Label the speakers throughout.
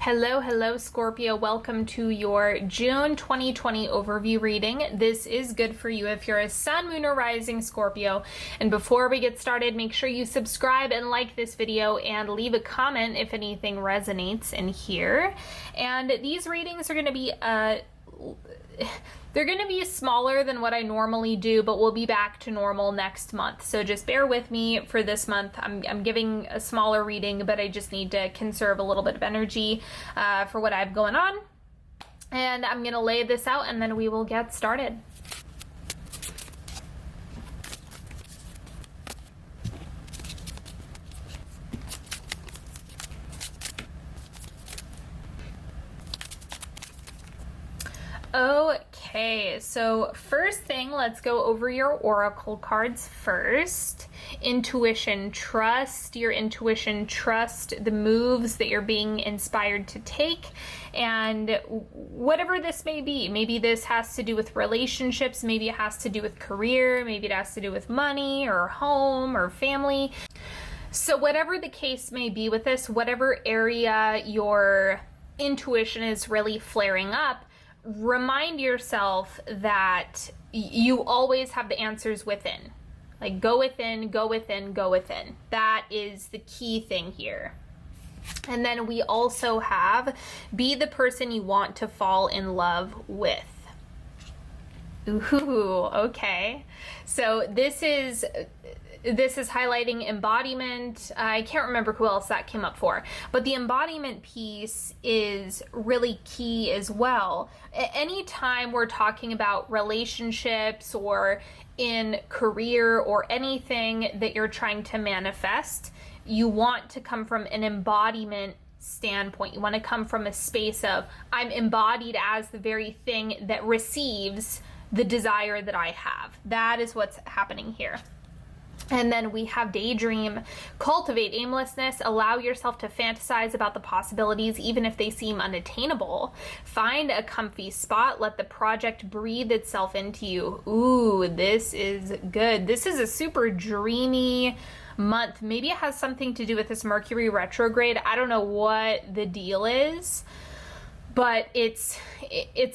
Speaker 1: Hello, Scorpio. Welcome to your June 2020 overview reading. This is good for you if you're a sun, moon, or rising Scorpio. And before we get started, make sure you subscribe and like this video and leave a comment if anything resonates in here. And these readings are going to be they're going to be smaller than what I normally do, but we'll be back to normal next month. So just bear with me for this month. I'm giving a smaller reading, but I just need to conserve a little bit of energy for what I have going on. And I'm going to lay this out and then we will get started. Okay, so first thing, let's go over your oracle cards first. Intuition, trust your intuition, trust the moves that you're being inspired to take, and whatever this may be. Maybe this has to do with relationships, maybe it has to do with career, maybe it has to do with money or home or family. So whatever the case may be with this, whatever area your intuition is really flaring up, remind yourself that you always have the answers within. Like, go within, go within, go within. That is the key thing here. And then we also have, be the person you want to fall in love with. Ooh, okay. So this is highlighting embodiment. I can't remember who else that came up for, but the embodiment piece is really key as well. Anytime we're talking about relationships or in career or anything that you're trying to manifest, you want to come from an embodiment standpoint. You want to come from a space of, I'm embodied as the very thing that receives the desire that I have. That is what's happening here. And then we have daydream, cultivate aimlessness, allow yourself to fantasize about the possibilities even if they seem unattainable. Find a comfy spot, let the project breathe itself into you. Ooh, this is good. This is a super dreamy month. Maybe it has something to do with this Mercury retrograde. I don't know what the deal is, but it's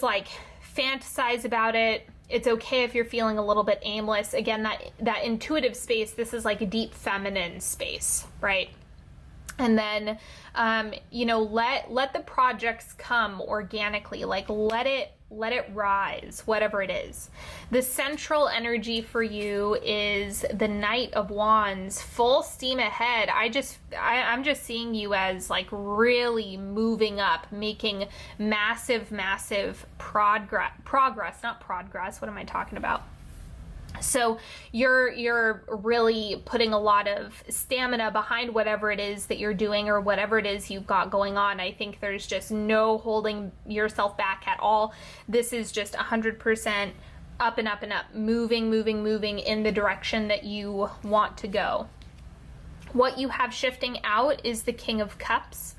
Speaker 1: like fantasize about it. It's okay if you're feeling a little bit aimless. Again, that intuitive space, this is like a deep feminine space, right? And then, let the projects come organically, like let it rise, whatever it is. The central energy for you is the Knight of Wands, full steam ahead. I'm just seeing you as like really moving up, making massive progress, not progress. What am I talking about? So you're really putting a lot of stamina behind whatever it is that you're doing or whatever it is you've got going on. I think there's just no holding yourself back at all. This is just 100% up and up and up, moving in the direction that you want to go. What you have shifting out is the King of Cups.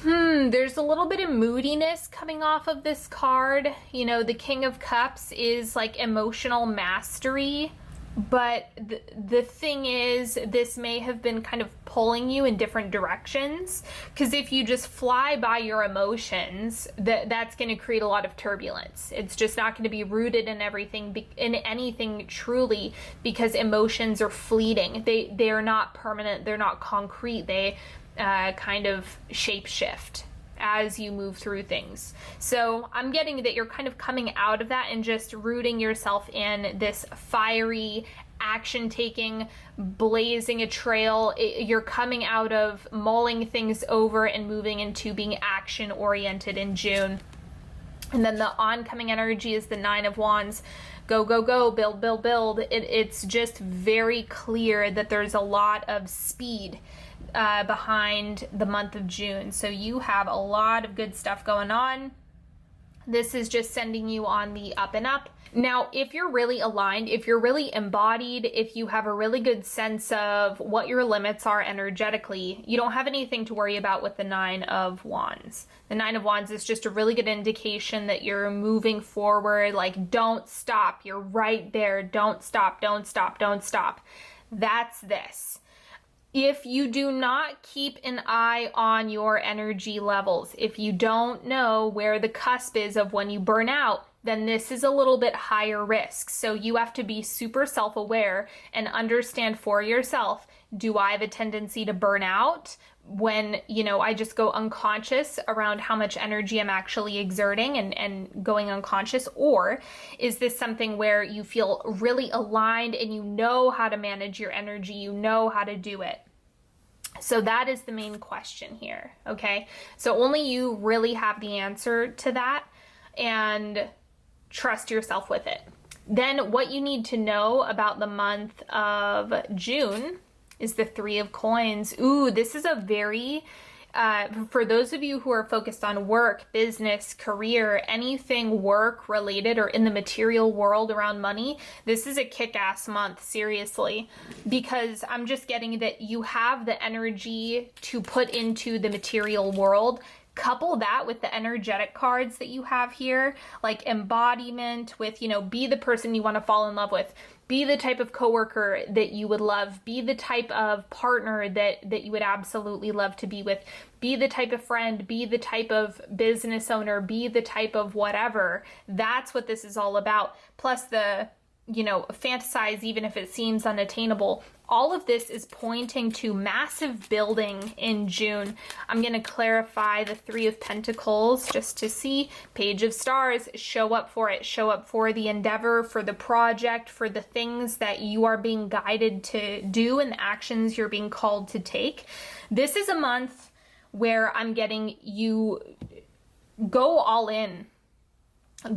Speaker 1: There's a little bit of moodiness coming off of this card. You know, the King of Cups is like emotional mastery, but the thing is, this may have been kind of pulling you in different directions, because if you just fly by your emotions, that's going to create a lot of turbulence. It's just not going to be rooted in anything truly, because emotions are fleeting. They're not permanent. They're not concrete. They kind of shape shift as you move through things. So I'm getting that you're kind of coming out of that and just rooting yourself in this fiery action taking, blazing a trail. You're coming out of mulling things over and moving into being action oriented in June. And then the oncoming energy is the Nine of Wands. Go, build. It's just very clear that there's a lot of speed behind the month of June. So you have a lot of good stuff going on. This is just sending you on the up and up. Now, if you're really aligned, if you're really embodied, if you have a really good sense of what your limits are energetically, you don't have anything to worry about with the Nine of Wands. The Nine of Wands is just a really good indication that you're moving forward. Like, don't stop. You're right there. Don't stop. That's this. If you do not keep an eye on your energy levels, if you don't know where the cusp is of when you burn out, then this is a little bit higher risk. So you have to be super self-aware and understand for yourself, do I have a tendency to burn out when, I just go unconscious around how much energy I'm actually exerting and going unconscious? Or is this something where you feel really aligned and you know how to manage your energy, you know how to do it? So that is the main question here, okay? So only you really have the answer to that, and trust yourself with it. Then what you need to know about the month of June is the Three of Coins. Ooh, this is a very, for those of you who are focused on work, business, career, anything work related or in the material world around money, this is a kick-ass month, seriously, because I'm just getting that you have the energy to put into the material world. Couple that with the energetic cards that you have here, like embodiment with, be the person you want to fall in love with, be the type of coworker that you would love, be the type of partner that you would absolutely love to be with, be the type of friend, be the type of business owner, be the type of whatever. That's what this is all about. Plus the, fantasize even if it seems unattainable. All of this is pointing to massive building in June. I'm going to clarify the Three of Pentacles just to see. Page of Stars, show up for it. Show up for the endeavor, for the project, for the things that you are being guided to do and the actions you're being called to take. This is a month where I'm getting you go all in.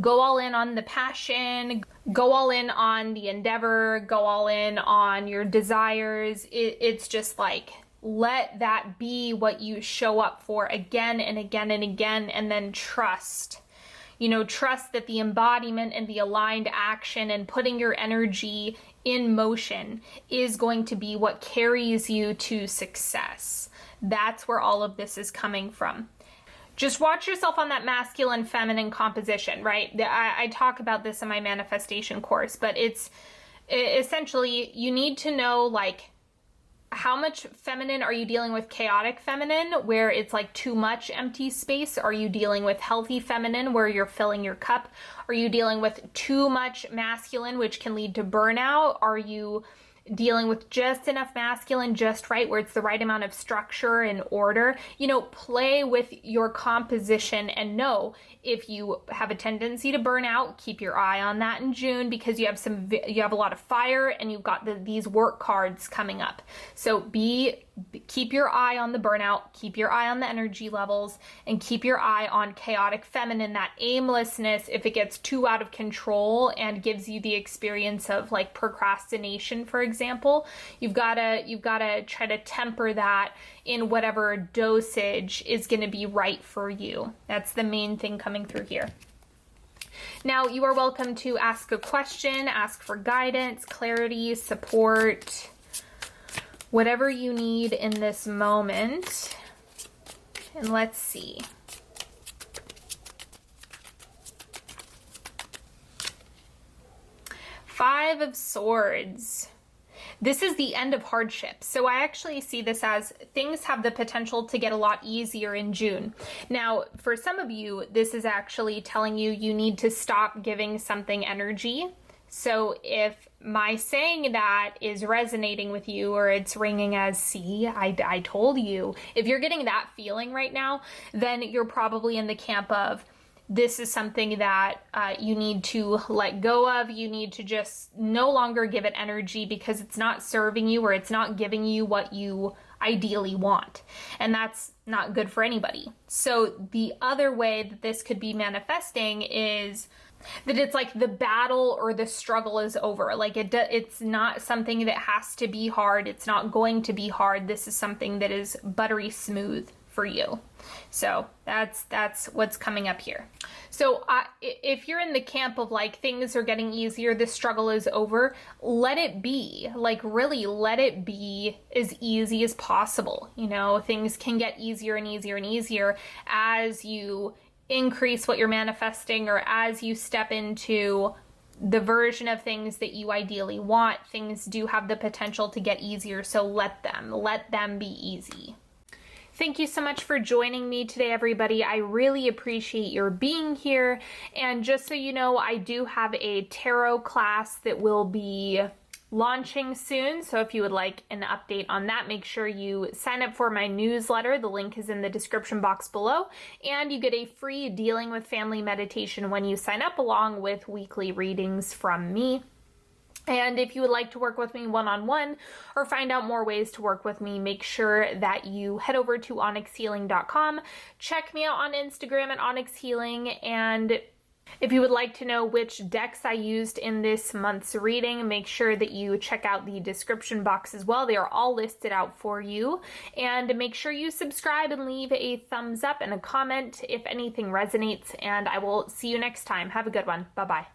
Speaker 1: Go all in on the passion, go all in on the endeavor, go all in on your desires. It's just like, let that be what you show up for again and again and again, and then trust. Trust that the embodiment and the aligned action and putting your energy in motion is going to be what carries you to success. That's where all of this is coming from. Just watch yourself on that masculine feminine composition, right? I talk about this in my manifestation course, but it's essentially, you need to know, like, how much feminine are you dealing with? Chaotic feminine, where it's like too much empty space? Are you dealing with healthy feminine, where you're filling your cup? Are you dealing with too much masculine, which can lead to burnout? Are you dealing with just enough masculine, just right, where it's the right amount of structure and order? Play with your composition and know if you have a tendency to burn out, keep your eye on that in June, because you have a lot of fire and you've got these work cards coming up. So keep your eye on the burnout, keep your eye on the energy levels, and keep your eye on chaotic feminine, that aimlessness, if it gets too out of control and gives you the experience of like procrastination, for example. You've got to try to temper that in whatever dosage is going to be right for you. That's the main thing coming through here. Now, you are welcome to ask a question, ask for guidance, clarity, support, whatever you need in this moment. And let's see. Five of Swords. This is the end of hardship. So I actually see this as things have the potential to get a lot easier in June. Now, for some of you, this is actually telling you need to stop giving something energy. So if my saying that is resonating with you, or it's ringing as, see, I told you, if you're getting that feeling right now, then you're probably in the camp of, this is something that you need to let go of. You need to just no longer give it energy because it's not serving you, or it's not giving you what you ideally want. And that's not good for anybody. So the other way that this could be manifesting is that it's like the battle or the struggle is over. Like it's not something that has to be hard. It's not going to be hard. This is something that is buttery smooth for you. So that's what's coming up here. So if you're in the camp of like things are getting easier, the struggle is over, let it be. Like really let it be as easy as possible. Things can get easier and easier and easier as you increase what you're manifesting, or as you step into the version of things that you ideally want. Things do have the potential to get easier, so let them be easy. Thank you so much for joining me today, everybody. I really appreciate your being here. And just so you know, I do have a tarot class that will be launching soon. So if you would like an update on that, make sure you sign up for my newsletter. The link is in the description box below. And you get a free Dealing with Family meditation when you sign up, along with weekly readings from me. And if you would like to work with me one-on-one or find out more ways to work with me, make sure that you head over to onyxhealing.com. Check me out on Instagram at onyxhealing. And if you would like to know which decks I used in this month's reading, make sure that you check out the description box as well. They are all listed out for you. And make sure you subscribe and leave a thumbs up and a comment if anything resonates. And I will see you next time. Have a good one. Bye-bye.